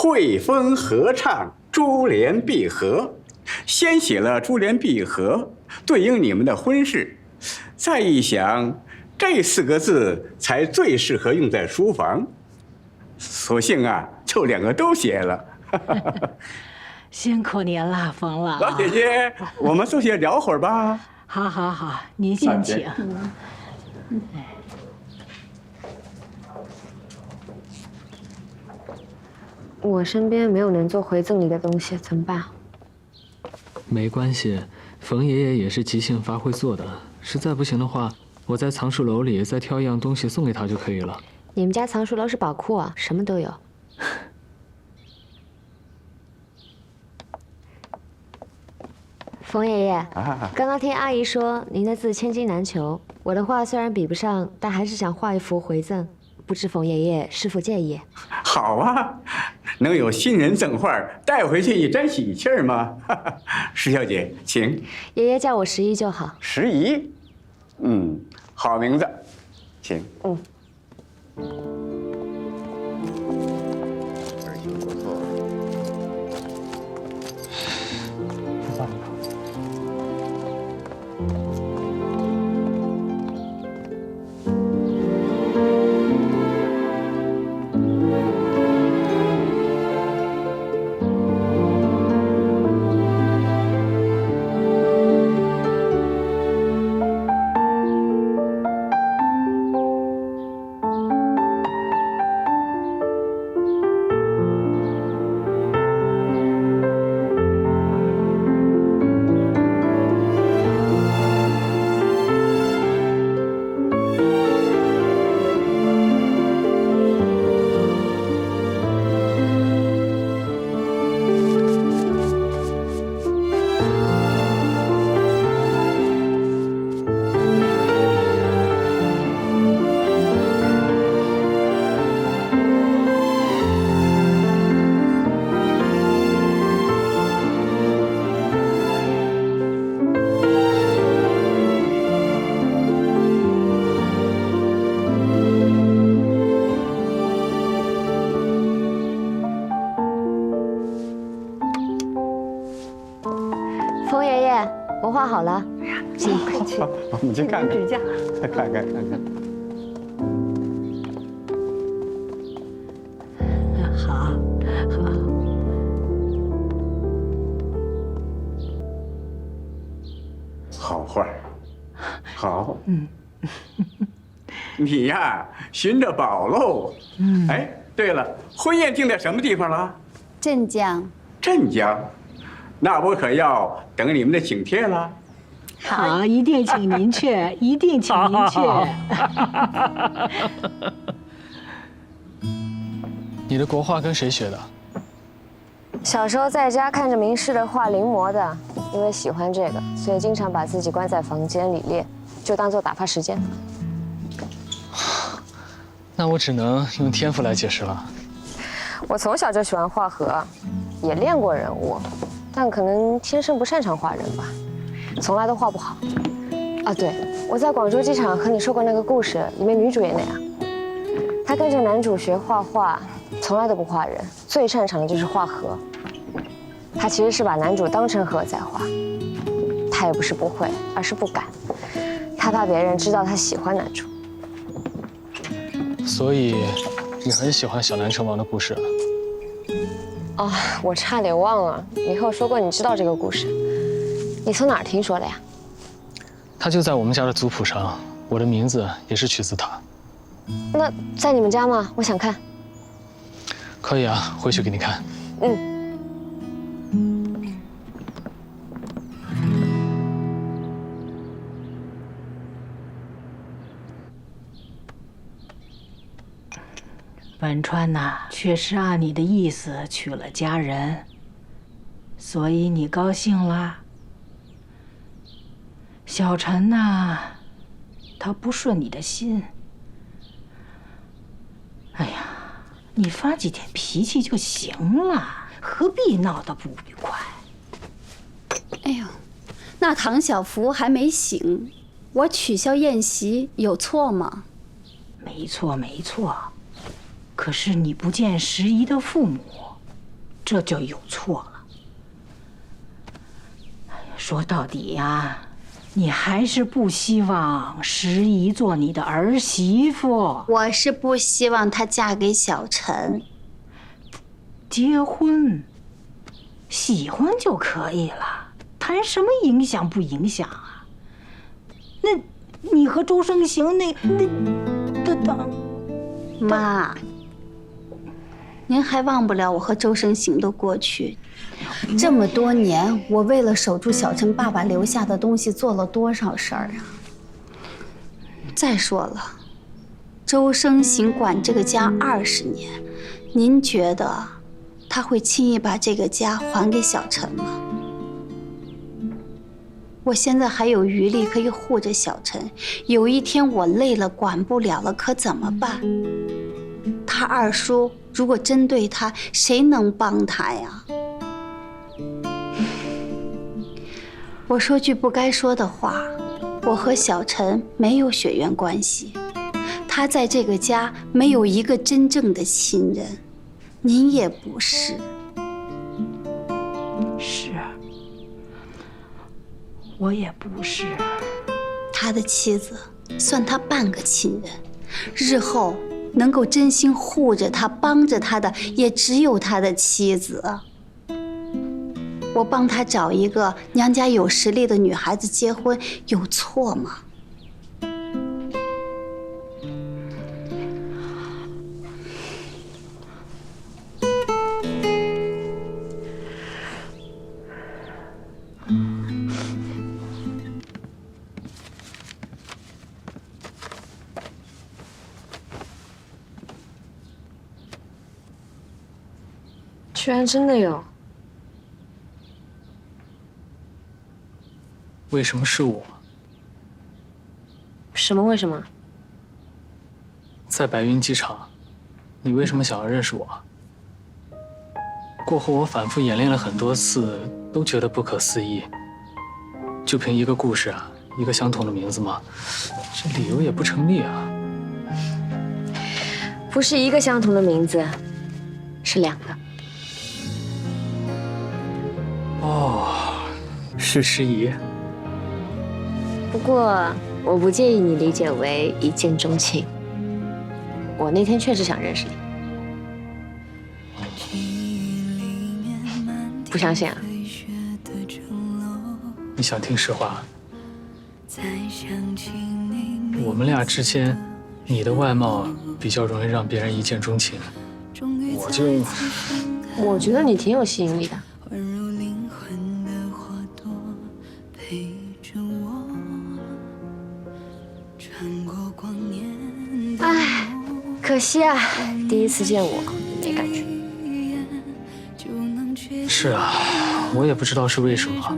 汇丰合唱珠联璧合，先写了珠联璧合，对应你们的婚事。再一想，这4个字才最适合用在书房，索性啊，就2个都写了。辛苦您了，冯老。老姐姐，我们坐下聊会儿吧。好，好，好，您先请。我身边没有能做回赠礼的东西，怎么办？没关系，冯爷爷也是即兴发挥做的。实在不行的话，我在藏书楼里再挑一样东西送给他就可以了。你们家藏书楼是宝库啊，什么都有。冯爷爷，刚刚听阿姨说您的字千金难求，我的画虽然比不上，但还是想画一幅回赠，不知冯爷爷是否介意？好啊，能有新人赠画带回去一沾喜气儿吗？石小姐，请。爷爷叫我十一就好。十一，好名字，请。冯爷爷，我画好了。请，快去，我们去看看，指教，看看。好，好。好画，好。你呀，寻着宝喽。哎，对了，婚宴定在什么地方了？镇江。镇江，那我可要等你们的请帖了。好，一定请您去，一定请您去。你的国画跟谁学的？小时候在家看着名师的画临摹的，因为喜欢这个，所以经常把自己关在房间里练，就当做打发时间。那我只能用天赋来解释了。我从小就喜欢画河，也练过人物，但可能天生不擅长画人吧，从来都画不好。啊，对，我在广州机场和你说过那个故事，里面女主也那样。她跟着男主学画画，从来都不画人，最擅长的就是画河。她其实是把男主当成河在画，她也不是不会，而是不敢。她怕别人知道她喜欢男主。所以，你很喜欢小南城王的故事。哦，我差点忘了，你和我说过你知道这个故事，你从哪儿听说的呀？他就在我们家的族谱上，我的名字也是取自他。那在你们家吗？我想看。可以啊，回去给你看。文川呐，确实按你的意思娶了佳人，所以你高兴啦。小陈呐，他不顺你的心。哎呀，你发几天脾气就行了，何必闹得不愉快？哎呦，那唐小福还没醒，我取消宴席有错吗？没错，没错。可是你不见时宜的父母，这就有错了。说到底呀，你还是不希望石姨做你的儿媳妇。我是不希望她嫁给小陈。结婚，喜欢就可以了，谈什么影响不影响啊？那，你和周生行那妈，您还忘不了我和周生行的过去。这么多年，我为了守住小陈爸爸留下的东西，做了多少事儿啊！再说了，周生行管这个家20年，您觉得他会轻易把这个家还给小陈吗？我现在还有余力可以护着小陈，有一天我累了管不了了，可怎么办？他二叔如果针对他，谁能帮他呀？我说句不该说的话，我和小陈没有血缘关系，他在这个家没有一个真正的亲人，您也不是。是，我也不是。他的妻子算他半个亲人，日后能够真心护着他、帮着他的，也只有他的妻子。我帮他找一个娘家有实力的女孩子结婚，有错吗？居然真的有。为什么是我？什么？为什么？在白云机场，你为什么想要认识我？过后我反复演练了很多次，都觉得不可思议。就凭一个故事啊，一个相同的名字吗？这理由也不成立啊。不是一个相同的名字，是2个。哦，是师姨。不过我不介意你理解为一见钟情。我那天确实想认识你。不相信啊？你想听实话？我们俩之间，你的外貌比较容易让别人一见钟情，我觉得你挺有吸引力的。唉，可惜啊，第一次见我没感觉。是啊，我也不知道是为什么，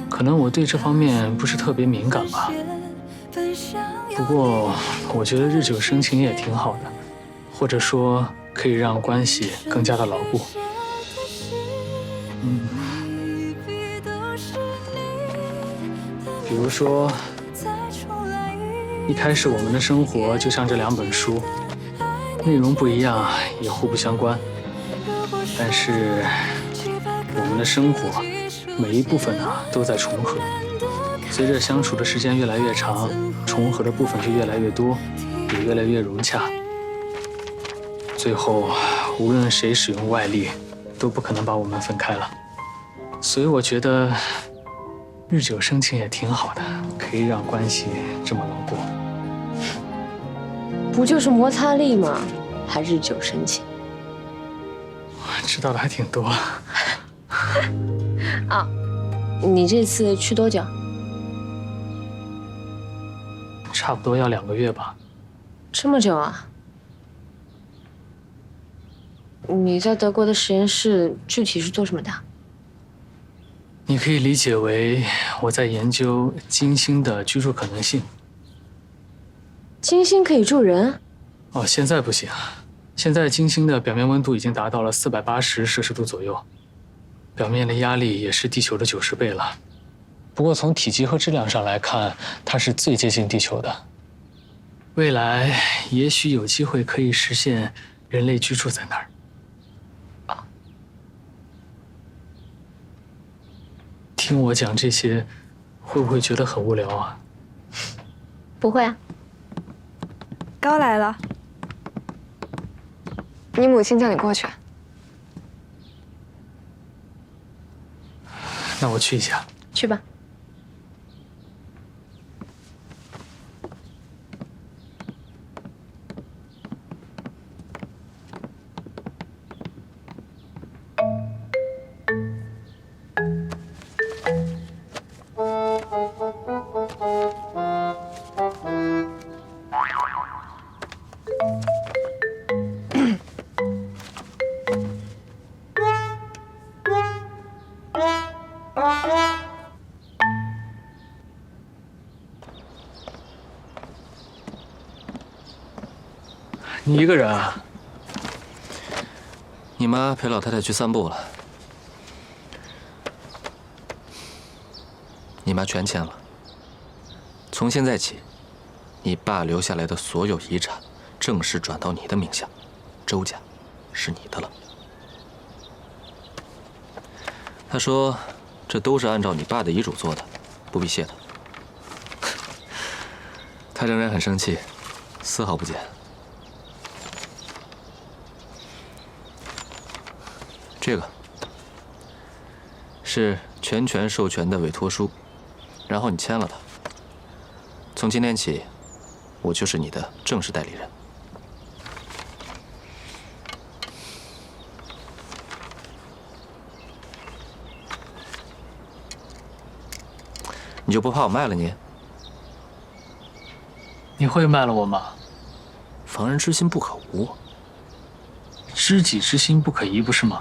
可能我对这方面不是特别敏感吧。不过我觉得日久生情也挺好的，或者说可以让关系更加的牢固。比如说，一开始我们的生活就像这2本书，内容不一样，也互不相关。但是我们的生活每一部分都在重合，随着相处的时间越来越长，重合的部分就越来越多，也越来越融洽。最后，无论谁使用外力，都不可能把我们分开了。所以我觉得日久生情也挺好的，可以让关系这么牢固。不就是摩擦力吗？还日久生情？知道的还挺多。啊，你这次去多久？差不多要2个月吧。这么久啊？你在德国的实验室具体是做什么的？你可以理解为我在研究金星的居住可能性。金星可以住人？哦，现在不行。现在金星的表面温度已经达到了480摄氏度左右，表面的压力也是地球的90倍了。不过从体积和质量上来看，它是最接近地球的。未来也许有机会可以实现人类居住在那儿。听我讲这些，会不会觉得很无聊啊？不会啊。高来了，你母亲叫你过去。那我去一下。去吧。你一个人啊？你妈陪老太太去散步了，你妈全签了。从现在起，你爸留下来的所有遗产正式转到你的名下，周家是你的了。他说，这都是按照你爸的遗嘱做的，不必谢他。他仍然很生气，丝毫不减。这个是全权授权的委托书，然后你签了它。从今天起，我就是你的正式代理人。你就不怕我卖了你？你会卖了我吗？防人之心不可无。知己之心不可移，不是吗？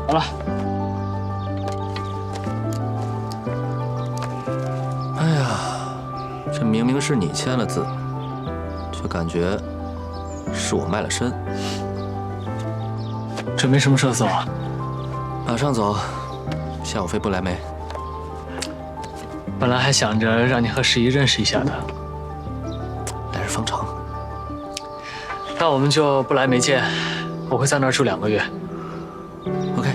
好了。哎呀，这明明是你签了字，却感觉是我卖了身。准备什么时候走啊？马上走，下午飞不来梅。本来还想着让你和十一认识一下的，来日方长。那我们就不来梅见，我会在那儿住2个月。OK。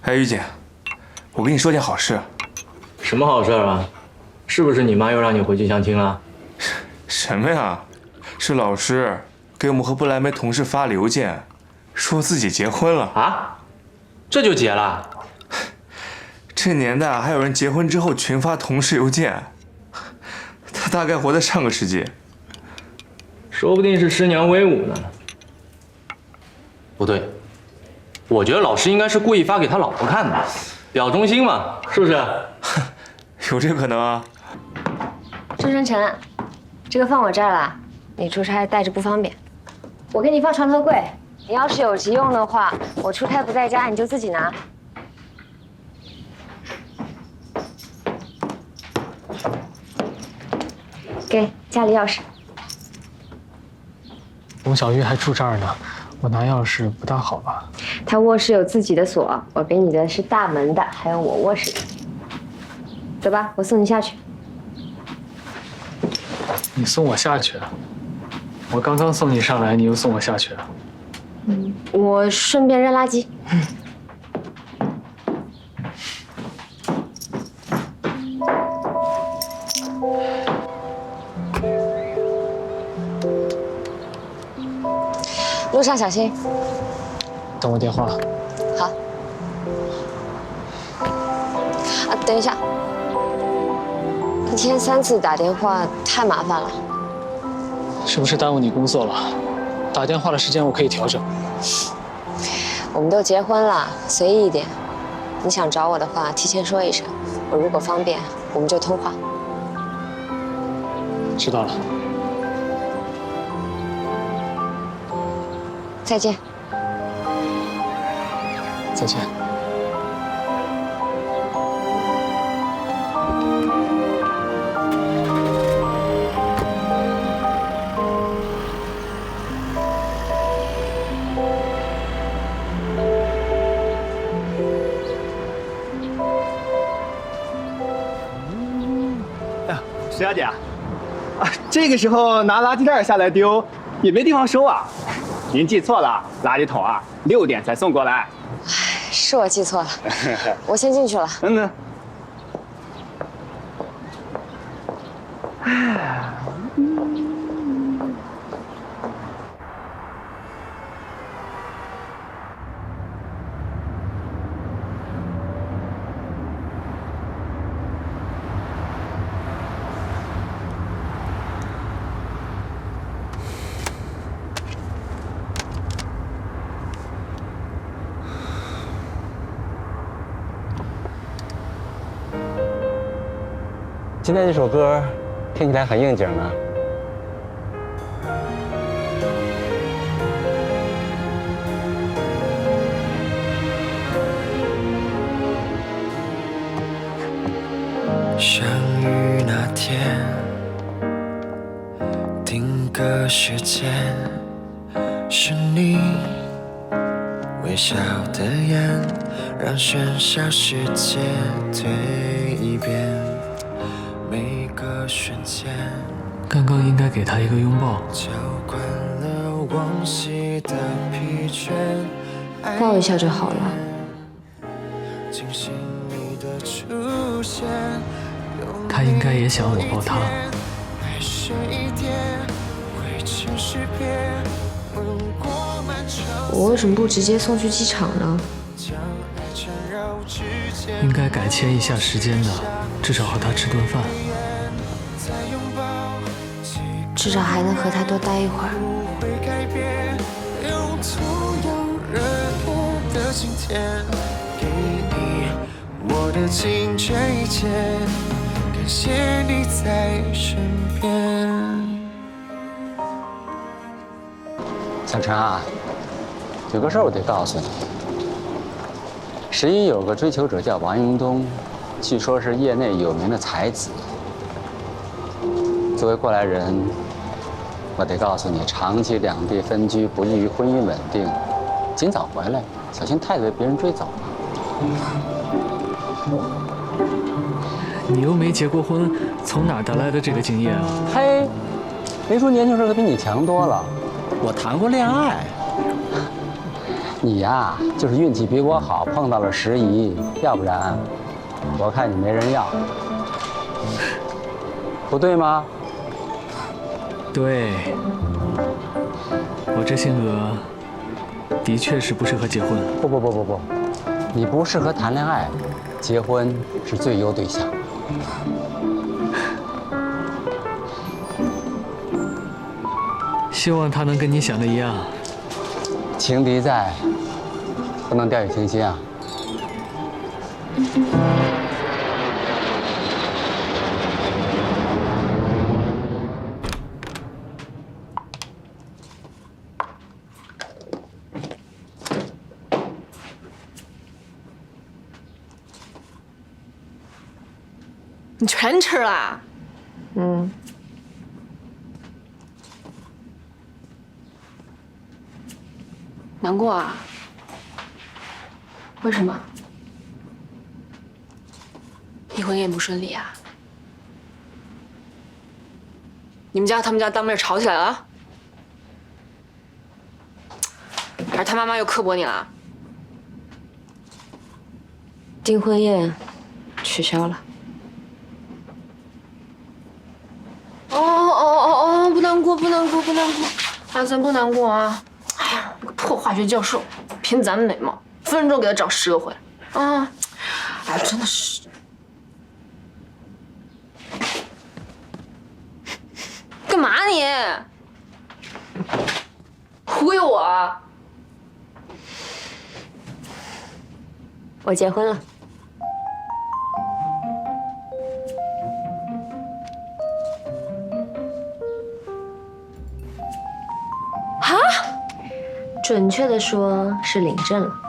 哎，玉姐，我跟你说件好事。什么好事啊？是不是你妈又让你回去相亲了？什么呀？是老师给我们和不来梅同事发了邮件，说自己结婚了啊？这就结了？这年代还有人结婚之后群发同事邮件？他大概活在上个世纪。说不定是师娘威武呢。不对，我觉得老师应该是故意发给他老婆看的，表忠心嘛，是不是？有这可能啊？周晨晨，这个放我这儿了，你出差带着不方便。我给你放床头柜，你要是有急用的话，我出差不在家，你就自己拿。给家里钥匙。龙小玉还住这儿呢，我拿钥匙不大好吧？他卧室有自己的锁，我给你的是大门的，还有我卧室的。走吧，我送你下去。你送我下去？我刚刚送你上来，你又送我下去？我顺便扔垃圾。路上小心。等我电话。好。啊，等一下。一天3次打电话太麻烦了。是不是耽误你工作了？打电话的时间我可以调整。我们都结婚了，随意一点。你想找我的话，提前说一声。我如果方便，我们就通话。知道了。再见。再见。石小姐啊，这个时候拿垃圾袋下来丢，也没地方收啊。您记错了，垃圾桶啊6点才送过来。是我记错了，我先进去了。嗯。今天这首歌听起来很应景啊。相遇那天，定格时间，是你微笑的眼，让喧嚣世界退一遍。每个瞬间，刚刚应该给他一个拥抱。浇灌了往昔的疲倦，抱一下就好了。惊醒你的出现，他应该也想我抱他。爱是一点未曾识别，吻过漫长。我为什么不直接送去机场呢？应该改签一下时间的，至少和他吃顿饭。至少还能和他多待一会儿。我的情这一切，感谢你在身边。小陈啊，有个事儿我得告诉你。11有个追求者叫王英东，据说是业内有名的才子。作为过来人，我得告诉你，长期两地分居不利于婚姻稳定，尽早回来，小心太子被别人追走了。你又没结过婚，从哪儿得来的这个经验啊？嘿，没说年轻时候比你强多了，我谈过恋爱。你呀，就是运气比我好，碰到了时宜，要不然，我看你没人要，不对吗？对，我这性格的确是不适合结婚。不，你不适合谈恋爱，结婚是最优对象。希望他能跟你想的一样。情敌在，不能掉以轻心啊。你全吃了？嗯。难过啊？为什么？你婚宴不顺利啊？你们家和他们家当面吵起来了？还是他妈妈又刻薄你了？订婚宴取消了。哦，不难过，阿三不难过啊！哎呀，那个破化学教授，凭咱们美貌，分分钟给他找10个回来啊！哎，真的是。干嘛你？忽悠我啊？我结婚了。啊？准确的说是领证了。